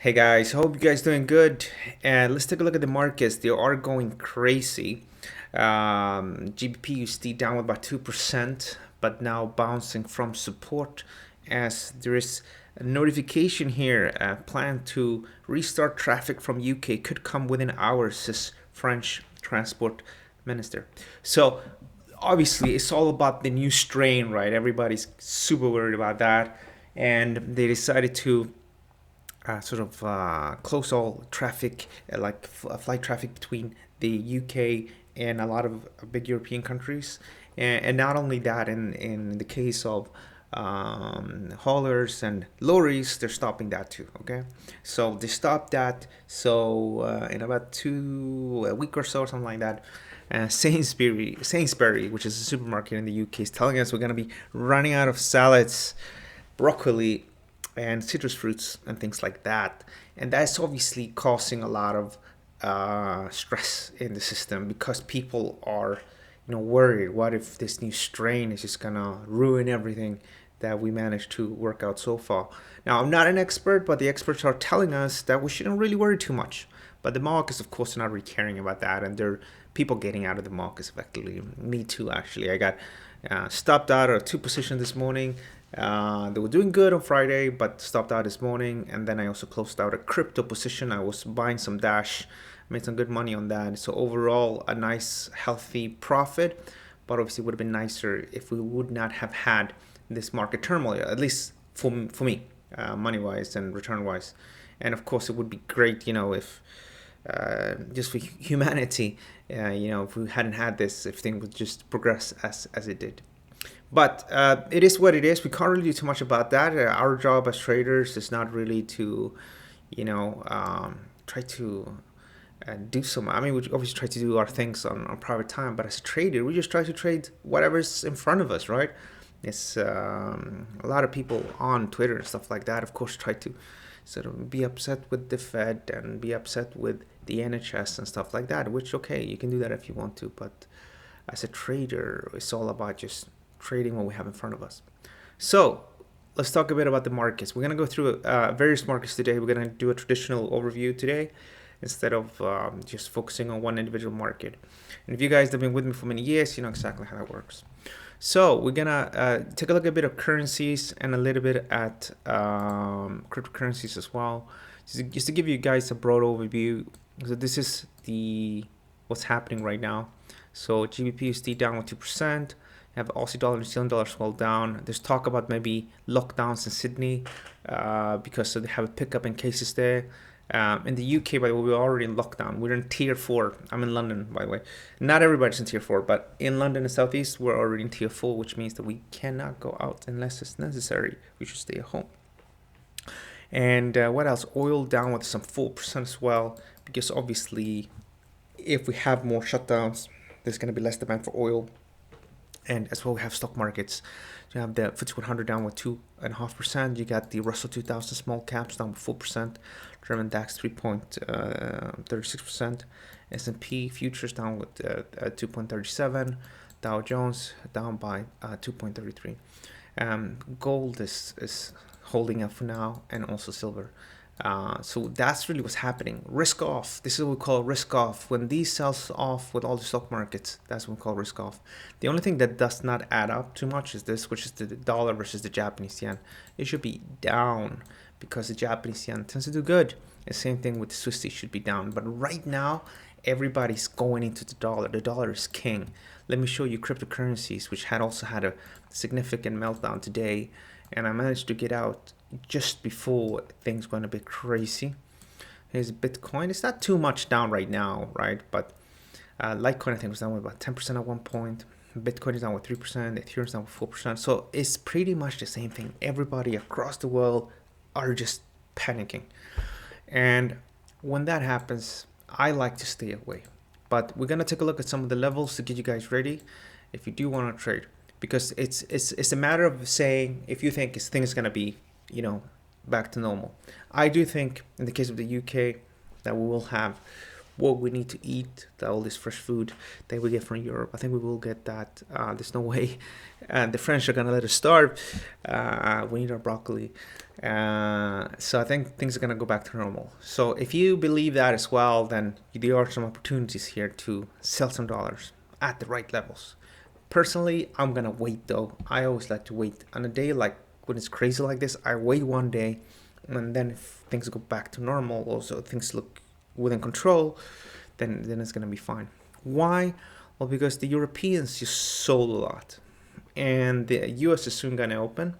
Hey guys, hope you guys doing good. And let's take a look at the markets. They are going crazy. GBPUSD down with about 2%, but now bouncing from support as there is a notification here. Plan to restart traffic from UK could come within hours, says French transport minister. So obviously it's all about the new strain, right? Everybody's super worried about that, and they decided to close all traffic, flight traffic between the UK and a lot of big European countries. And not only that, in the case of haulers and lorries, they're stopping that too. Okay, so they stopped that. So in about a week or so, something like that. Sainsbury, which is a supermarket in the UK, is telling us we're going to be running out of salads, broccoli, and citrus fruits and things like that. And that's obviously causing a lot of stress in the system because people are, worried. What if this new strain is just gonna ruin everything that we managed to work out so far? Now, I'm not an expert, but the experts are telling us that we shouldn't really worry too much. But the markets, of course, are not really caring about that, and there are people getting out of the markets effectively. Me too, actually. I got stopped out of 2 positions this morning. They were doing good on Friday, but stopped out this morning. And then I also closed out a crypto position. I was buying some Dash, made some good money on that. So overall, a nice, healthy profit. But obviously, it would have been nicer if we would not have had this market turmoil, at least for me, money-wise and return-wise. And of course, it would be great, if just for humanity, if we hadn't had this, if things would just progress as it did. But it is what it is. We can't really do too much about that. Our job as traders is not really to, try to do some. I mean, we obviously try to do our things on private time, but as a trader, we just try to trade whatever's in front of us, right? It's a lot of people on Twitter and stuff like that, of course, try to sort of be upset with the Fed and be upset with the NHS and stuff like that, which, okay, you can do that if you want to, but as a trader, it's all about just trading what we have in front of us. So let's talk a bit about the markets. We're going to go through various markets today. We're going to do a traditional overview today instead of just focusing on one individual market. And if you guys have been with me for many years, you know exactly how that works. So we're going to take a look at a bit of currencies and a little bit at cryptocurrencies as well. Just to give you guys a broad overview. So this is what's happening right now. So GBPUSD down with 2%. Have Aussie dollar and New Zealand dollar as well down. There's talk about maybe lockdowns in Sydney because they have a pickup in cases there. In the UK, by the way, we're already in lockdown. We're in tier 4. I'm in London, by the way. Not everybody's in tier 4, but in London and Southeast, we're already in tier 4, which means that we cannot go out unless it's necessary. We should stay at home. And what else? Oil down with some 4% as well, because obviously, if we have more shutdowns, there's going to be less demand for oil. And as well, we have stock markets. You have the FTSE 100 down with 2.5%. You got the Russell 2000 small caps down with 4%. German DAX 3.36%. S&P futures down with 2.37%. Dow Jones down by 2.33%. Gold is holding up for now, and also silver. So that's really what's happening. Risk off. This is what we call risk off. When these sells off with all the stock markets, that's what we call risk off. The only thing that does not add up too much is this, which is the dollar versus the Japanese yen. It should be down because the Japanese yen tends to do good. The same thing with the Swiss, it should be down. But right now, everybody's going into the dollar. The dollar is king. Let me show you cryptocurrencies, which had also had a significant meltdown today. And I managed to get out just before things went a bit crazy. Here's Bitcoin. It's not too much down right now, right? But Litecoin, I think, was down with about 10% at one point. Bitcoin is down with 3%. Ethereum is down with 4%. So it's pretty much the same thing. Everybody across the world are just panicking. And when that happens, I like to stay away. But we're going to take a look at some of the levels to get you guys ready if you do want to trade. Because it's a matter of saying if you think things going to be, back to normal. I do think in the case of the UK that we will have what we need to eat, all this fresh food that we get from Europe. I think we will get that. There's no way the French are going to let us starve. We need our broccoli. So I think things are going to go back to normal. So if you believe that as well, then there are some opportunities here to sell some dollars at the right levels. Personally, I'm going to wait though. I always like to wait. On a day like when it's crazy like this, I wait one day, and then if things go back to normal, also things look within control, then it's going to be fine. Why? Well, because the Europeans just sold a lot, and the US is soon going to open,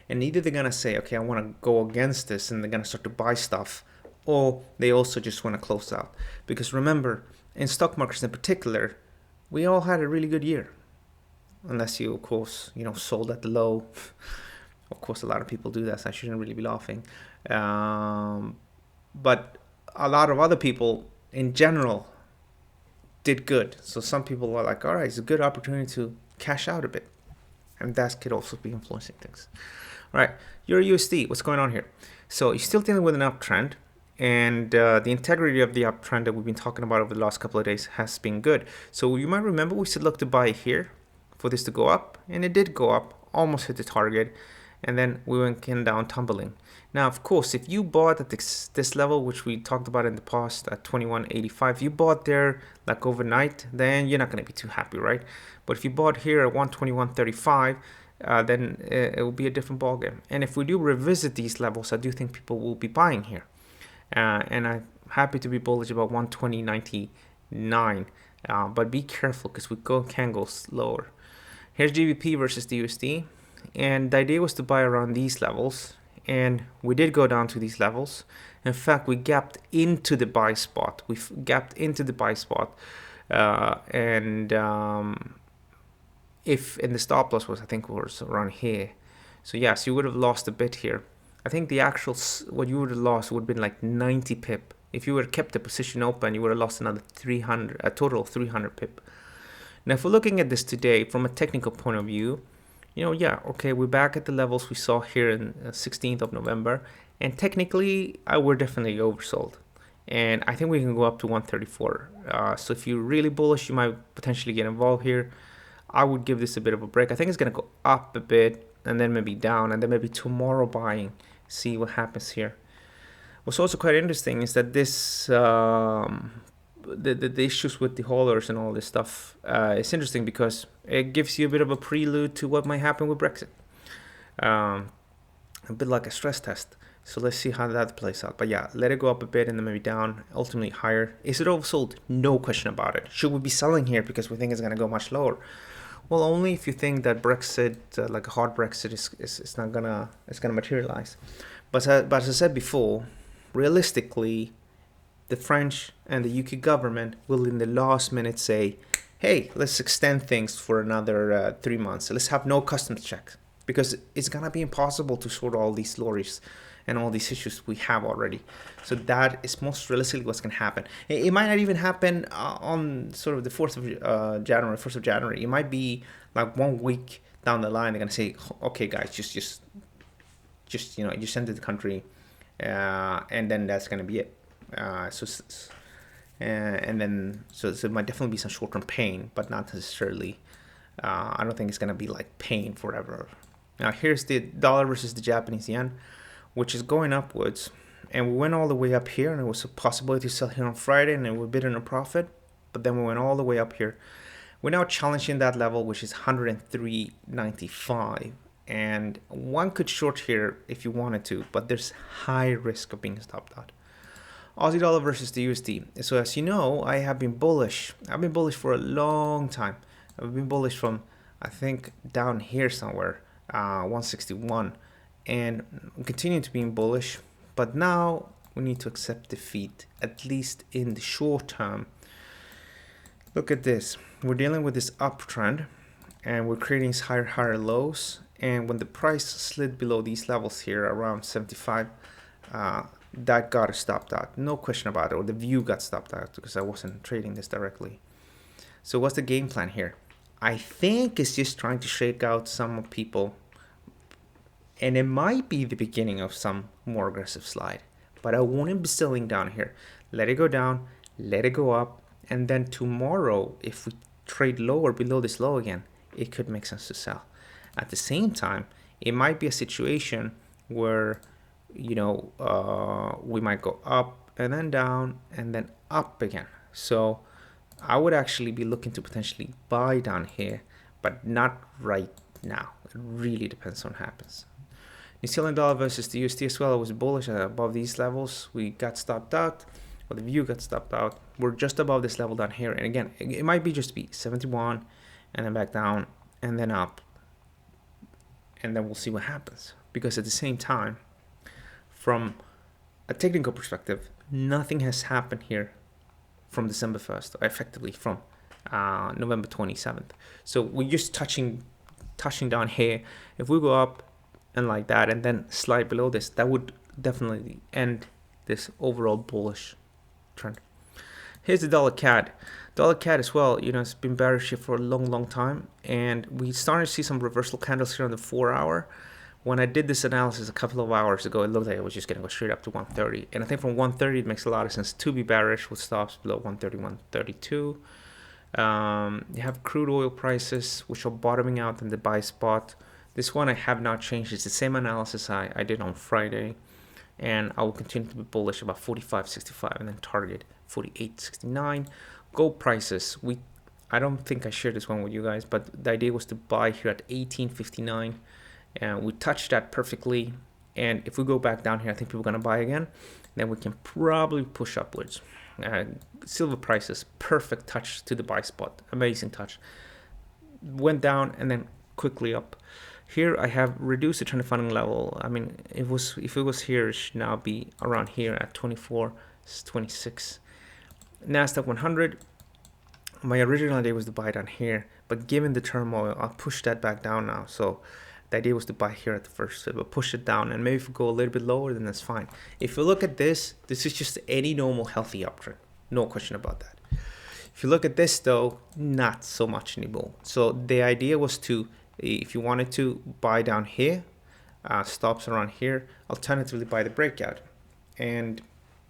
and either they're going to say, okay, I want to go against this, and they're going to start to buy stuff, or they also just want to close out. Because remember, in stock markets in particular, we all had a really good year. Unless you, of course, sold at the low. Of course, a lot of people do that, so I shouldn't really be laughing. But a lot of other people, in general, did good. So some people are like, all right, it's a good opportunity to cash out a bit. And that could also be influencing things. All right, EURUSD, what's going on here? So you're still dealing with an uptrend. And the integrity of the uptrend that we've been talking about over the last couple of days has been good. So you might remember we said look to buy here for this to go up, and it did go up, almost hit the target, and then we went down tumbling. Now, of course, if you bought at this level, which we talked about in the past at 21.85, you bought there like overnight, then you're not going to be too happy, right? But if you bought here at 121.35, then it will be a different ballgame. And if we do revisit these levels, I do think people will be buying here. And I'm happy to be bullish about 120.99, but be careful because we can go lower. Here's GBP versus the USD, and the idea was to buy around these levels, and we did go down to these levels. In fact, we gapped into the buy spot. And the stop loss was, I think, was around here. So yes, you would have lost a bit here. I think the actual, what you would have lost would have been like 90 pip. If you would have kept the position open, you would have lost another 300, a total of 300 pip. Now, if we're looking at this today from a technical point of view, we're back at the levels we saw here in 16th of November. And technically, we're definitely oversold. And I think we can go up to 134. So if you're really bullish, you might potentially get involved here. I would give this a bit of a break. I think it's going to go up a bit and then maybe down, and then maybe tomorrow buying. See what happens here. What's also quite interesting is that this the issues with the haulers and all this stuff is interesting because it gives you a bit of a prelude to what might happen with Brexit. A bit like a stress test. So let's see how that plays out. But yeah, let it go up a bit and then maybe down, ultimately higher. Is it oversold? No question about it. Should we be selling here because we think it's going to go much lower? Well, only if you think that Brexit, like a hard Brexit, is not gonna materialize. But as I said before, realistically, the French and the UK government will in the last minute say, hey, let's extend things for another 3 months. Let's have no customs checks, because it's gonna be impossible to sort all these lorries and all these issues we have already. So that is most realistically what's going to happen. It might not even happen on sort of the 1st of January. It might be like 1 week down the line. They're going to say, okay, guys, just you send to the country, and then that's going to be it. So it might definitely be some short-term pain, but not necessarily. I don't think it's going to be like pain forever. Now, here's the dollar versus the Japanese yen, which is going upwards, and we went all the way up here, and it was a possibility to sell here on Friday, and we bid in a profit, but then we went all the way up here. We're now challenging that level, which is 103.95, and one could short here if you wanted to, but there's high risk of being stopped out. Aussie dollar versus the USD. So as you know, I have been bullish. I've been bullish for a long time. I've been bullish from, I think, down here somewhere, 161. And I'm continuing to be bullish, but now we need to accept defeat, at least in the short term. Look at this. We're dealing with this uptrend, and we're creating higher lows. And when the price slid below these levels here, around 75, that got stopped out. No question about it. Or the view got stopped out because I wasn't trading this directly. So what's the game plan here? I think it's just trying to shake out some people. And it might be the beginning of some more aggressive slide. But I wouldn't be selling down here. Let it go down. let it go up, and then tomorrow, if we trade lower below this low again, it could make sense to sell. At the same time, it might be a situation where, we might go up and then down and then up again. So I would actually be looking to potentially buy down here, but not right now. It really depends on what happens. New Zealand dollar versus the USD as well. I was bullish above these levels. We got stopped out, or the view got stopped out. We're just above this level down here. And again, it might be just be 71 and then back down and then up. And then we'll see what happens. Because at the same time, from a technical perspective, nothing has happened here from December 1st, or effectively from November 27th. So we're just touching down here. If we go up and like that and then slide below this, that would definitely end this overall bullish trend. Here's the dollar CAD. Dollar CAD as well, it's been bearish here for a long time, and we started to see some reversal candles here on the 4 hour. When I did this analysis a couple of hours ago, it looked like it was just going to go straight up to 130. And I think from 130, it makes a lot of sense to be bearish with stops below 130, 132. You have crude oil prices, which are bottoming out in the buy spot. This one I have not changed. It's the same analysis I did on Friday. And I will continue to be bullish about 45.65 and then target 48.69. Gold prices, I don't think I shared this one with you guys, but the idea was to buy here at 18.59. And we touched that perfectly. And if we go back down here, I think people are going to buy again. Then we can probably push upwards. Silver prices, perfect touch to the buy spot. Amazing touch. Went down and then quickly up. Here I have reduced the trend funding level. I mean, if it was here, it should now be around here at 24.26. Nasdaq 100. My original idea was to buy down here, but given the turmoil, I'll push that back down now. So the idea was to buy here at the first, but push it down, and maybe if we go a little bit lower, then that's fine. If you look at this is just any normal healthy uptrend, no question about that. If you look at this though, not so much anymore. So the idea was to, if you wanted to buy down here, stops around here, alternatively buy the breakout. And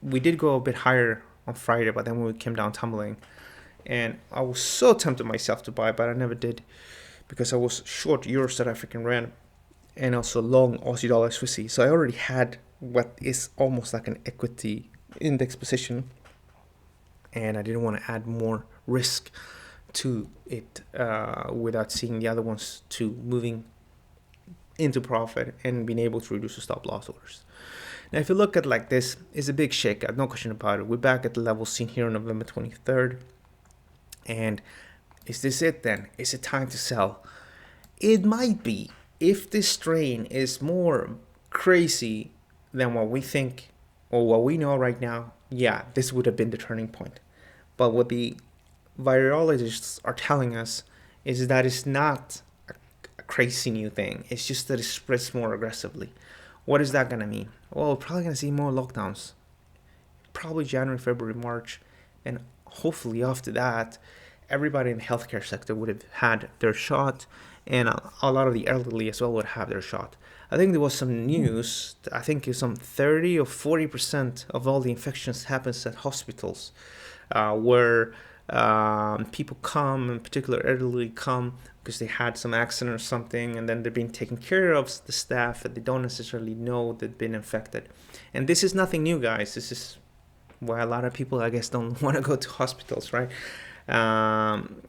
we did go a bit higher on Friday, but then when we came down tumbling, and I was so tempted myself to buy, but I never did, because I was short Euro South African Rand and also long Aussie dollar Swissy. So I already had what is almost like an equity index position, and I didn't want to add more risk to it without seeing the other ones to moving into profit and being able to reduce the stop loss orders. Now, if you look at like this, it's a big shakeout, no question about it. We're back at the level seen here on November 23rd. And is this it then? Is it time to sell? It might be. If this strain is more crazy than what we think or what we know right now, yeah, this would have been the turning point. But what the virologists are telling us is that it's not a crazy new thing. It's just that it spreads more aggressively. What is that going to mean? Well, we're probably going to see more lockdowns. Probably January, February, March. And hopefully after that, everybody in the healthcare sector would have had their shot, and a lot of the elderly as well would have their shot. I think there was some news, I think it's some 30 or 40% of all the infections happens at hospitals, where people come, in particular elderly come because they had some accident or something, and then they're being taken care of, the staff, that they don't necessarily know they've been infected. And this is nothing new, guys. This is why a lot of people, I guess, don't want to go to hospitals, right? And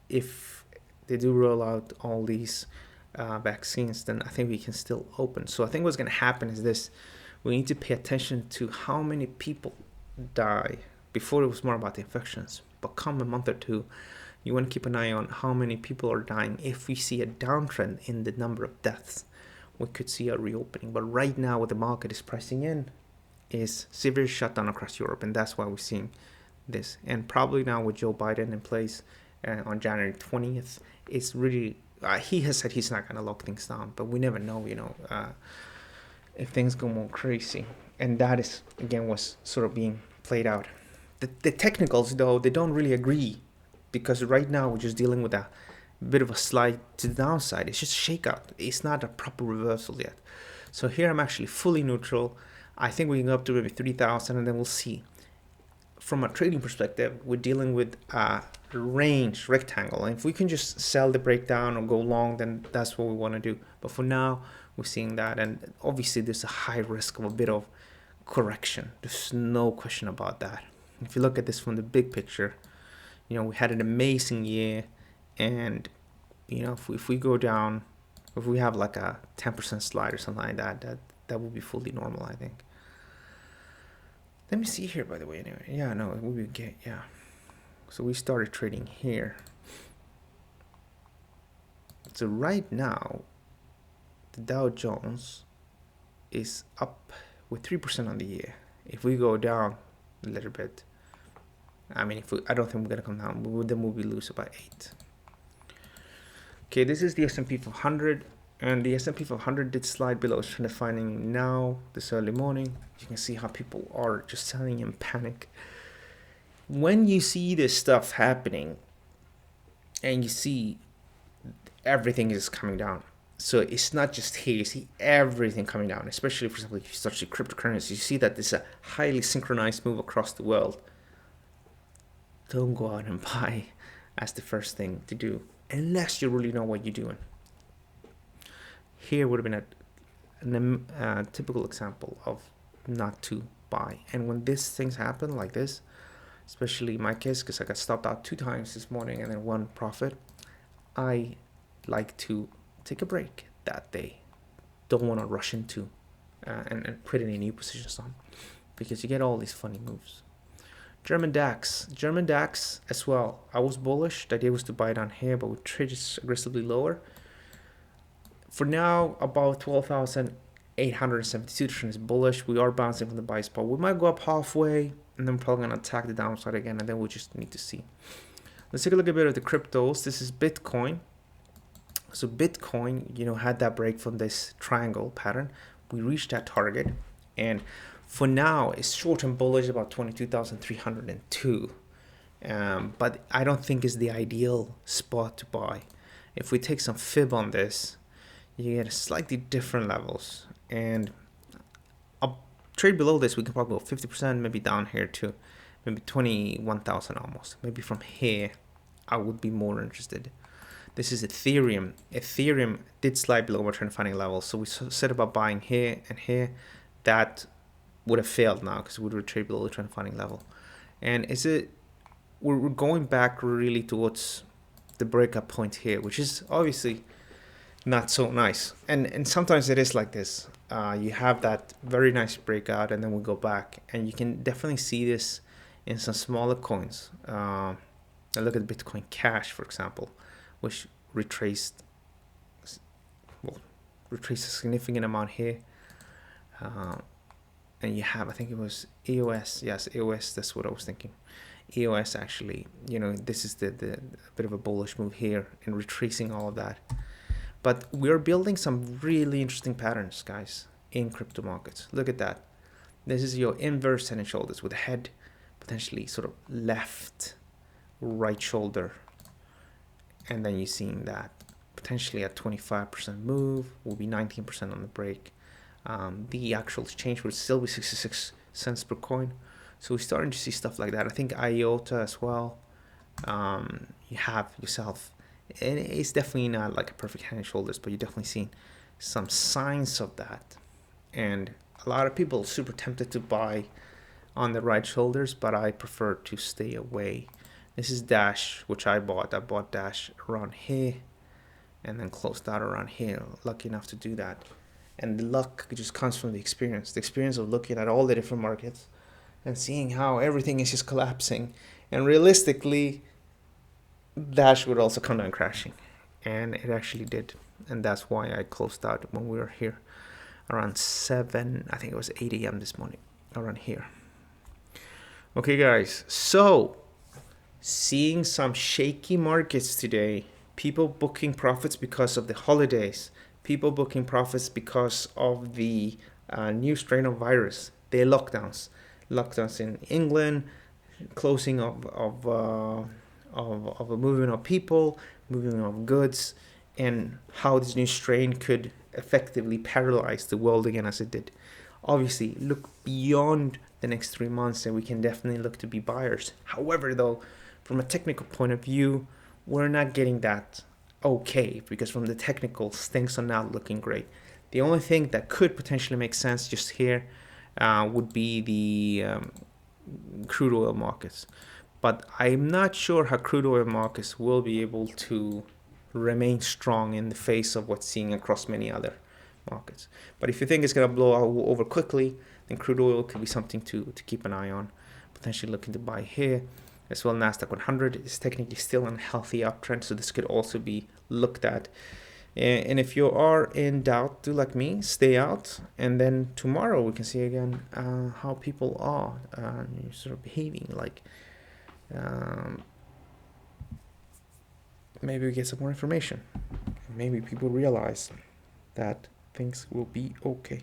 if they do roll out all these vaccines, then I think we can still open. So I think what's going to happen is this: we need to pay attention to how many people die. Before it was more about the infections, but come a month or two, you want to keep an eye on how many people are dying. If we see a downtrend in the number of deaths, we could see a reopening. But right now, what the market is pricing in is severe shutdown across Europe, and that's why we're seeing this. And probably now with Joe Biden in place on January 20th, it's really, he has said he's not going to lock things down, but we never know, if things go more crazy. And that is, again, what's sort of being played out. The technicals, though, they don't really agree, because right now we're just dealing with a bit of a slide to the downside. It's just shakeout. It's not a proper reversal yet. So here I'm actually fully neutral. I think we can go up to maybe 3,000, and then we'll see. From a trading perspective, we're dealing with a range rectangle, and if we can just sell the breakdown or go long, then that's what we want to do. But for now, we're seeing that, and obviously there's a high risk of a bit of correction. There's no question about that. If you look at this from the big picture, we had an amazing year, and if we go down, if we have like a 10% slide or something like that would be fully normal, I think. Let me see here, by the way. Anyway, yeah, no, we would get, yeah. So we started trading here. So right now, the Dow Jones is up with 3% on the year. If we go down a little bit, I mean, I don't think we're gonna come down. Then we'll be lose about 8. Okay, this is the S&P 500. And the S&P 500 did slide below. It's trend defining now, this early morning. You can see how people are just selling in panic. When you see this stuff happening, and you see everything is coming down. So it's not just here, you see everything coming down. Especially, for example, if you start to see cryptocurrency, you see that there's a highly synchronized move across the world. Don't go out and buy as the first thing to do, unless you really know what you're doing. Here would have been a typical example of not to buy. And when these things happen like this, especially in my case, because I got stopped out 2 times this morning and then 1 profit, I like to take a break that day. Don't want to rush into and put any new positions on, because you get all these funny moves. German DAX as well. I was bullish. The idea was to buy down here, but we traded aggressively lower. For now, about 12,872 trend is bullish. We are bouncing from the buy spot. We might go up halfway, and then we're probably going to attack the downside again, and then we'll just need to see. Let's take a look at a bit of the cryptos. This is Bitcoin. So Bitcoin, had that break from this triangle pattern. We reached that target, and for now, it's short and bullish about 22,302. But I don't think it's the ideal spot to buy. If we take some fib on this, you get slightly different levels, and I'll trade below this. We can probably go 50%, maybe down here too, maybe 21,000 almost. Maybe from here, I would be more interested. This is Ethereum. Ethereum did slide below our trend finding level, so we said about buying here and here. That would have failed now because we would trade below the trend finding level. And we're going back really towards the breakup point here, which is obviously not so nice, and sometimes it is like this. You have that very nice breakout, and then we go back, and you can definitely see this in some smaller coins. Look at Bitcoin Cash, for example, which retraced a significant amount here, and you have, I think it was EOS. Yes, EOS. That's what I was thinking. EOS actually, this is the bit of a bullish move here and retracing all of that. But we're building some really interesting patterns, guys, in crypto markets. Look at that. This is your inverse head and shoulders with the head potentially sort of left, right shoulder. And then you're seeing that potentially a 25% move will be 19% on the break. The actual exchange would still be 66 cents per coin. So we're starting to see stuff like that. I think IOTA as well. You have yourself, and it's definitely not like a perfect head and shoulders, but you're definitely seeing some signs of that. And a lot of people are super tempted to buy on the right shoulders, but I prefer to stay away. This is Dash, which I bought. I bought Dash around here and then closed out around here. Lucky enough to do that. And the luck just comes from the experience of looking at all the different markets and seeing how everything is just collapsing. And realistically, Dash would also come down crashing. And it actually did. And that's why I closed out when we were here around 7, I think it was 8 a.m. this morning, around here. Okay, guys. So, seeing some shaky markets today. People booking profits because of the holidays. People booking profits because of the new strain of virus. The lockdowns in England, closing of a movement of people, movement of goods, and how this new strain could effectively paralyze the world again as it did. obviously look beyond the next 3 months, and we can definitely look to be buyers. However, though, from a technical point of view, we're not getting that okay, because from the technicals, things are not looking great. The only thing that could potentially make sense just here would be the crude oil markets. But I'm not sure how crude oil markets will be able to remain strong in the face of what's seen across many other markets. But if you think it's going to blow over quickly, then crude oil could be something to keep an eye on. Potentially looking to buy here. As well, Nasdaq 100 is technically still in a healthy uptrend, so this could also be looked at. And if you are in doubt, do like me, stay out. And then tomorrow we can see again how people are sort of behaving. Like maybe we get some more information. Maybe people realize that things will be okay.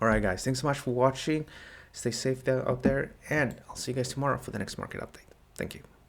All right, guys. Thanks so much for watching. Stay safe out there, and I'll see you guys tomorrow for the next market update. Thank you.